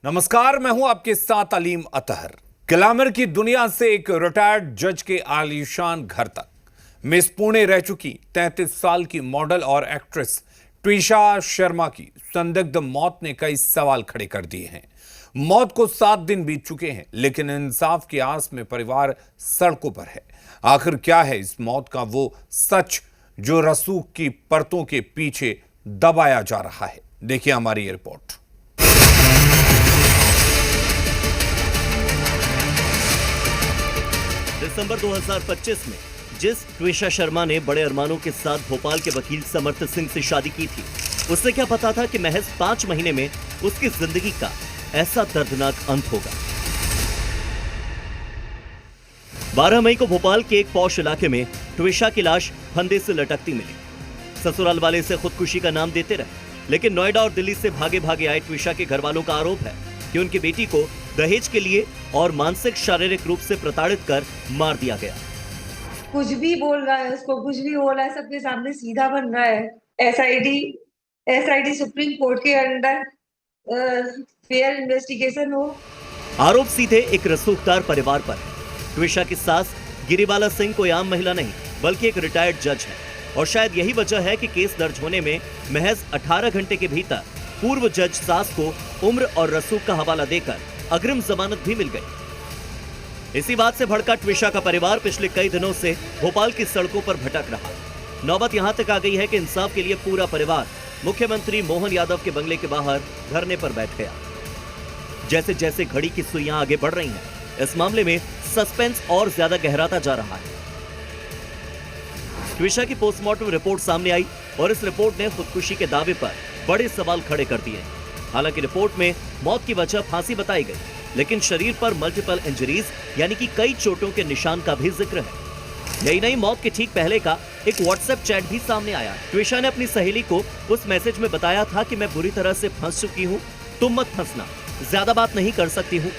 नमस्कार, मैं हूं आपके साथ अलीम अतहर। ग्लैमर की दुनिया से एक रिटायर्ड जज के आलीशान घर तक मिस पुणे रह चुकी 33 साल की मॉडल और एक्ट्रेस ट्विशा शर्मा की संदिग्ध मौत ने कई सवाल खड़े कर दिए हैं। मौत को 7 दिन बीत चुके हैं, लेकिन इंसाफ की आस में परिवार सड़कों पर है। आखिर क्या है इस मौत का वो सच जो रसूख की परतों के पीछे दबाया जा रहा है? देखिए हमारी ये रिपोर्ट। दिसंबर 2025 में जिस ट्विशा शर्मा ने बड़े अरमानों के साथ भोपाल के वकील समर्थ सिंह से शादी की थी, उसे क्या पता था कि महज 5 महीने में उसकी जिंदगी का ऐसा दर्दनाक अंत होगा। 12 मई को भोपाल के एक पॉश इलाके में ट्विशा की लाश फंदे से लटकती मिली। ससुराल वाले इसे खुदकुशी का नाम देते रहे, लेकिन नोएडा और दिल्ली से भागे भागे आए ट्विशा के घर वालों का आरोप है कि उनकी बेटी को दहेज के लिए और मानसिक शारीरिक रूप से प्रताड़ित कर मार दिया गया। कुछ भी बोल रहा है, उसको कुछ भी हो रहा है, सबके सामने सीधा बन रहा है। एसआईटी सुप्रीम कोर्ट के अंडर फेयर इन्वेस्टिगेशन हो। आरोप सीधे एक रसूखदार परिवार पर है। ट्विशा की सास गिरिबाला सिंह कोई आम महिला नहीं, बल्कि एक रिटायर्ड जज है, और शायद यही वजह है कि केस दर्ज होने में महज 18 घंटे के भीतर पूर्व जज सास को उम्र और रसूख का हवाला देकर अग्रिम जमानत भी मिल गई। इसी बात से भड़का ट्विशा का परिवार पिछले कई दिनों से भोपाल की सड़कों पर भटक रहा। नौबत यहां तक आ गई है कि इंसाफ के लिए पूरा परिवार मुख्यमंत्री मोहन यादव के बंगले के बाहर धरने पर बैठ गया। जैसे जैसे घड़ी की सुइयां आगे बढ़ रही हैं, इस मामले में सस्पेंस और ज्यादा गहराता जा रहा है। ट्विशा की पोस्टमार्टम रिपोर्ट सामने आई और इस रिपोर्ट ने खुदकुशी के दावे पर बड़े सवाल खड़े कर दिए। हालांकि रिपोर्ट में मौत की वजह फांसी बताई गई, लेकिन शरीर पर मल्टीपल इंजरीज यानी कि कई चोटों के निशान का भी जिक्र है। यही नहीं, मौत के ठीक पहले का एक व्हाट्सएप चैट भी सामने आया। ट्विशा ने अपनी सहेली को उस मैसेज में बताया था कि मैं बुरी तरह से फंस चुकी हूँ, तुम मत फंसना, ज्यादा बात नहीं कर सकती हूँ,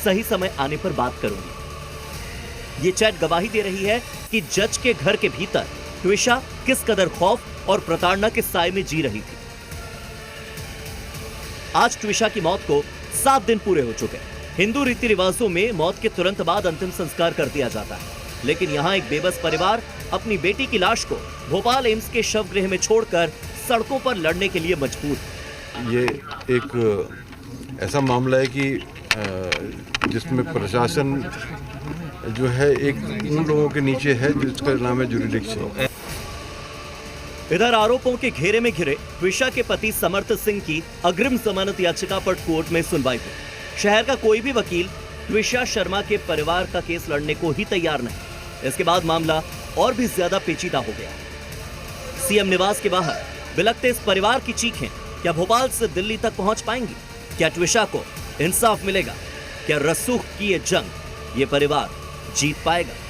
सही समय आने पर बात करूंगी। ये चैट गवाही दे रही है कि जज के घर के भीतर ट्विशा किस कदर खौफ और प्रताड़ना के साए में जी रही थी। आज ट्विशा की मौत को 7 दिन पूरे हो चुके हैं। हिंदू रीति रिवाजों में मौत के तुरंत बाद अंतिम संस्कार कर दिया जाता है, लेकिन यहाँ एक बेबस परिवार अपनी बेटी की लाश को भोपाल एम्स के शवगृह में छोड़कर सड़कों पर लड़ने के लिए मजबूर है। ये एक ऐसा मामला है कि जिसमें प्रशासन जो है एक उन लोगों के नीचे है जिसका नाम है जुरिडिक्शन। इधर आरोपों के घेरे में घिरे ट्विशा के पति समर्थ सिंह की अग्रिम जमानत याचिका पर कोर्ट में सुनवाई हुई। शहर का कोई भी वकील ट्विशा शर्मा के परिवार का केस लड़ने को ही तैयार नहीं। इसके बाद मामला और भी ज्यादा पेचीदा हो गया। सीएम निवास के बाहर बिलखते इस परिवार की चीखें क्या भोपाल से दिल्ली तक पहुंच पाएंगी? क्या ट्विशा को इंसाफ मिलेगा? क्या रसूख की ये जंग ये परिवार जीत पाएगा?